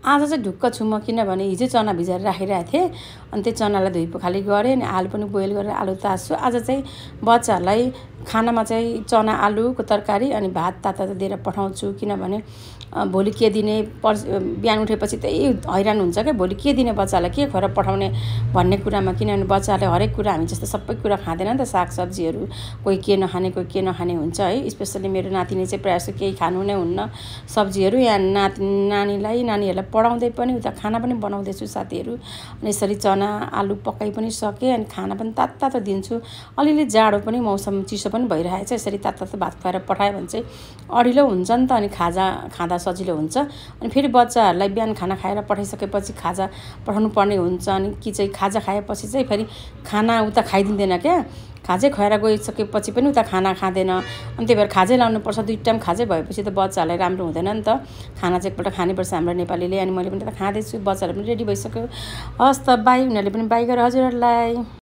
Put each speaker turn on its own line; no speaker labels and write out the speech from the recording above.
आज चाहिँ ढुक्क छु म, किनभने हिजो चना भिजाएर राखिरहेको थिएँ। अनि त्यो चनालाई धोइ पखाली गरेँ, अनि आलु पनि बोइल गरेर आलु तास्छु। आज चाहिँ बच्चाहरूलाई खानामा चाहिँ चना आलुको तरकारी अनि भात तातो दिएर पठाउँछु, किनभने भोलि के दिने, बिहान उठेपछि त्यही हैरान हुन्छ क्या, भोलि के दिने बच्चालाई, के खुवाएर पठाउने भन्ने कुरामा। किनभने बच्चाहरूले हरेक कुरा, हामी जस्तो सबै कुरा खाँदैन नि त, सागसब्जीहरू कोही के नखाने कोही के नखाने हुन्छ है। स्पेसली मेरो नातिले चाहिँ प्रायः जस्तो केही खानु नै हुन्न सब्जीहरू। यहाँ नानीहरूलाई पढाउँदै पनि उता खाना पनि बनाउँदैछु साथीहरू। अनि यसरी चना आलु पकाइ पनि सकेँ, अनि खाना पनि तातो दिन्छु। अलिअलि जाडो पनि, मौसम चिसो पनि भइरहेको छ, यसरी तातो भात खुवाएर पठायो भने चाहिँ अढिलो हुन्छ नि त, अनि खाँदा सजिलो हुन्छ। अनि फेरि बच्चाहरूलाई बिहान खाना खाएर पठाइसकेपछि खाजा पठाउनु पर्ने हुन्छ, अनि कि चाहिँ खाजा खाएपछि चाहिँ फेरि खाना उता खाइदिँदैन क्या, खाजै खुवाएर गइसकेपछि पनि उता खाना खाँदैन। अनि त्यही भएर खाजै लाउनुपर्छ, 2 टाइम खाजै भएपछि त बच्चाहरूलाई राम्रो हुँदैन नि त। खाना चाहिँ एकपल्ट खानुपर्छ हाम्रो नेपालीले। अनि मैले पनि त खाँदैछु, बच्चाहरू पनि रेडी भइसक्यो। हस् त, बाई। उनीहरूले पनि बाई गरेर हजुरहरूलाई।